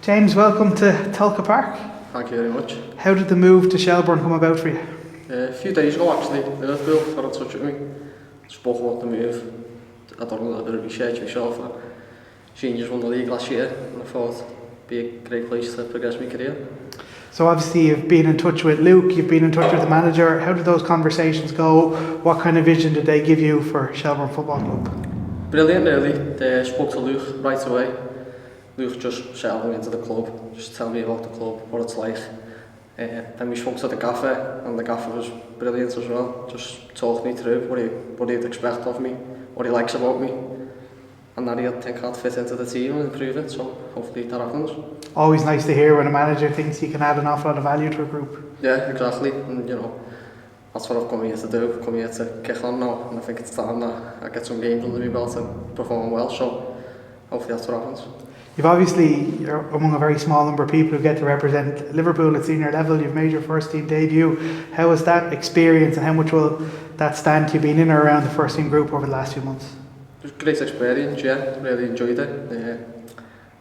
James, welcome to Tulka Park. Thank you very much. How did the move to Shelbourne come about for you? A few days ago actually, Liverpool got in touch with me. Spoke about the move. I'd done a little bit of research myself. Seniors won the league last year and I thought it'd be a great place to progress my career. So obviously you've been in touch with Luke, you've been in touch with the manager. How did those conversations go? What kind of vision did they give you for Shelbourne Football Club? Brilliant really. They spoke to Luke right away. Luke just settled me into the club, just tell me about the club, what it's like. Then we spoke to the gaffer, and the gaffer was brilliant as well. Just talked me through what he'd expect of me, what he likes about me, and that he'd think I'd fit into the team and improve it, so hopefully that happens. Always nice to hear when a manager thinks he can add an awful lot of value to a group. Yeah, exactly, and that's what I've come here to do. I've come here to kick on now, and I think it's time that I get some games under my belt and perform well, so hopefully that's what happens. You're among a very small number of people who get to represent Liverpool at senior level. You've made your first team debut. How was that experience and how much will that stand to you being in or around the first team group over the last few months? It was a great experience, yeah, really enjoyed it.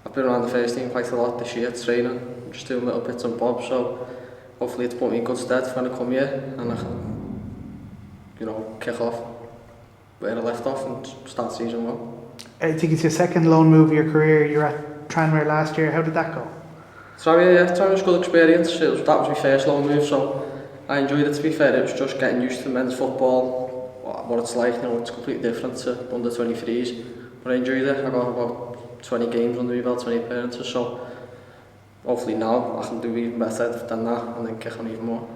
I've been around the first team quite a lot this year, training, just doing little bits and bobs, so hopefully it's put me in good stead when I come here and I can, kick off where I left off and start the season well. I think it's your second loan move of your career. You were at Tranmere last year. How did that go? Tranmere was a good experience. That was my first loan move, so I enjoyed it. To be fair, it was just getting used to men's football, what it's like. It's completely different to under 23s. But I enjoyed it. I got about 20 games under my belt, 20 appearances. So hopefully now I can do even better than that and then kick on even more.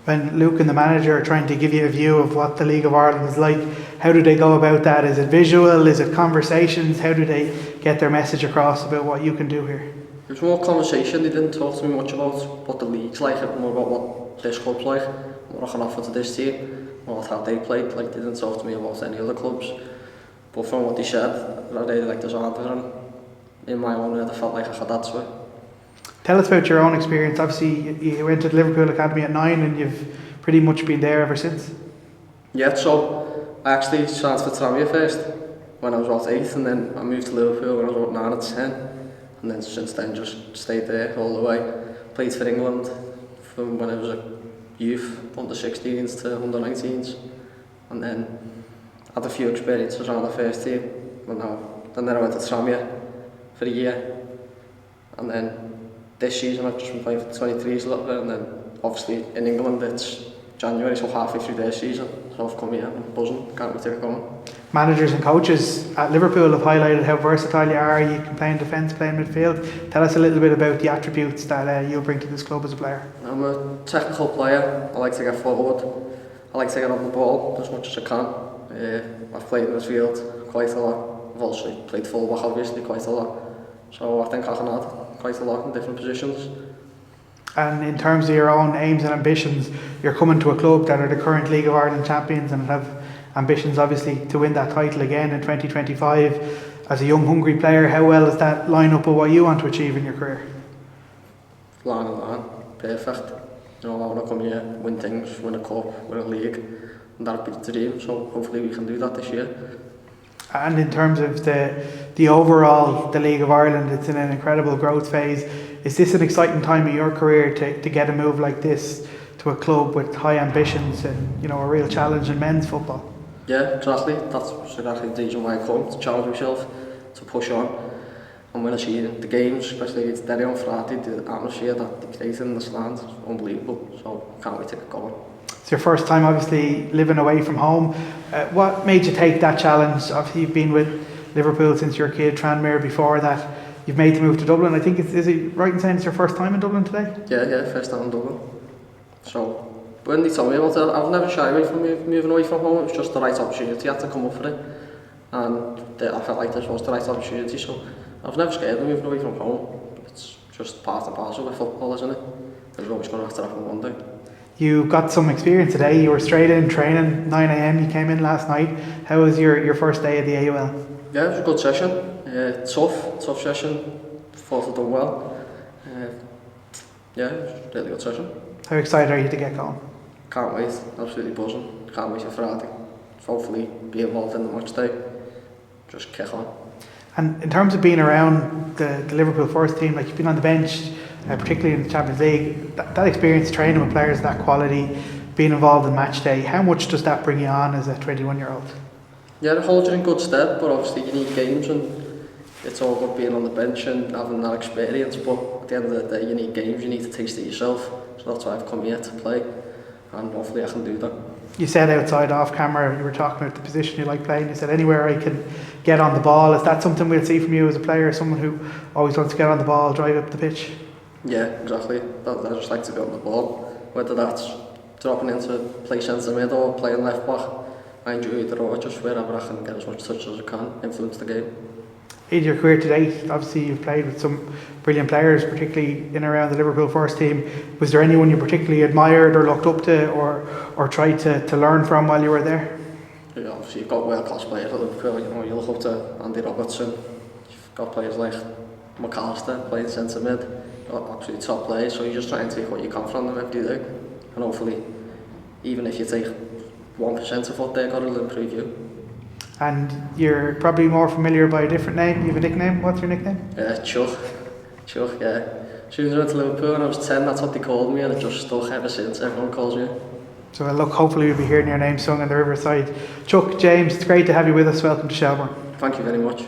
When Luke and the manager are trying to give you a view of what the League of Ireland is like, how do they go about that? Is it visual? Is it conversations? How do they get their message across about what you can do here? It was more conversation. They didn't talk to me much about what the league's like, more about what this club's like, what I can offer to this team, or how they played. They didn't talk to me about any other clubs. But from what they said, I really liked his answer, and in my own head I felt like I could add to it. Tell us about your own experience. Obviously you went to the Liverpool Academy at 9 and you've pretty much been there ever since. Yeah, so I actually transferred to Tranmere first when I was about 8, and then I moved to Liverpool when I was about 9 or 10, and then since then just stayed there all the way. Played for England from when I was a youth, under 16s to under 19s, and then had a few experiences around the first team. And then I went to Tranmere for a year, and then this season I've just been playing for the 23s a little bit, and then obviously in England it's January, so halfway through their season, so I've come here and buzzing, can't wait to get going. Managers and coaches at Liverpool have highlighted how versatile you are. You can play in defence, play in midfield. Tell us a little bit about the attributes that you'll bring to this club as a player. I'm a technical player. I like to get forward. I like to get on the ball as much as I can. I've played in midfield quite a lot. I've also played full-back obviously quite a lot. So I think I can add quite a lot in different positions. And in terms of your own aims and ambitions, you're coming to a club that are the current League of Ireland champions and have ambitions obviously to win that title again in 2025. As a young hungry player, how well does that line up with what you want to achieve in your career? Line, perfect. I want to come here, win things, win a cup, win a league, and that'd be the dream, so hopefully we can do that this year. And in terms of the overall, the League of Ireland, it's in an incredible growth phase. Is this an exciting time in your career to get a move like this to a club with high ambitions and a real challenge in men's football? Yeah, exactly. That's exactly the reason why I come, to challenge myself, to push on. And when I see the games, especially against Derry on Friday, the atmosphere that they create in the stand is unbelievable. So I can't wait to get going. It's your first time obviously living away from home. What made you take that challenge? Obviously you've been with Liverpool since you were a kid, Tranmere before that. You've made the move to Dublin. I think is it right in saying it's your first time in Dublin today? Yeah, first time in Dublin. So when they told me about it, I've never shied away from moving away from home. It was just the right opportunity. I had to come up for it, and I felt like this was the right opportunity. So I was never scared of moving away from home. It's just part and parcel of football, isn't it? There's always going to have to happen one day. You got some experience today. You were straight in training, 9 AM. You came in last night. How was your first day of the AUL? Yeah, it was a good session. Tough session. Thought I'd done well. It was a really good session. How excited are you to get going? Can't wait. Absolutely buzzing. Can't wait for Friday. Hopefully be involved in the match day. Just kick on. And in terms of being around the Liverpool first team, like you've been on the bench, particularly in the Champions League, that experience training with players of that quality, being involved in match day, how much does that bring you on as a 21-year-old? Yeah, it holds you in good stead, but obviously you need games, and it's all good being on the bench and having that experience, but at the end of the day you need games, you need to taste it yourself. So that's why I've come here to play, and hopefully I can do that. You said outside off camera, you were talking about the position you like playing. You said anywhere I can get on the ball. Is that something we'll see from you as a player, someone who always wants to get on the ball, drive up the pitch? Yeah, exactly. I just like to be on the ball, whether that's dropping into play centre mid or playing left back. I enjoy it or just wherever I can get as much touch as I can, influence the game. In your career to date, obviously you've played with some brilliant players, particularly in and around the Liverpool first team. Was there anyone you particularly admired or looked up to or tried to learn from while you were there? Yeah, obviously you've got world-class players at Liverpool. You look up to Andy Robertson. You've got players like McAllister playing centre mid. You've got absolutely top players, so you just try and take what you can from them every day. And hopefully, even if you take 1% of what they got, it'll improve you. And you're probably more familiar by a different name. You have a nickname. What's your nickname? Chuck, yeah. As soon as I went to Liverpool when I was 10, that's what they called me, and it just stuck ever since. Everyone calls me. So look, hopefully we'll be hearing your name sung on the Riverside. Chuck, James, it's great to have you with us. Welcome to Shelbourne. Thank you very much.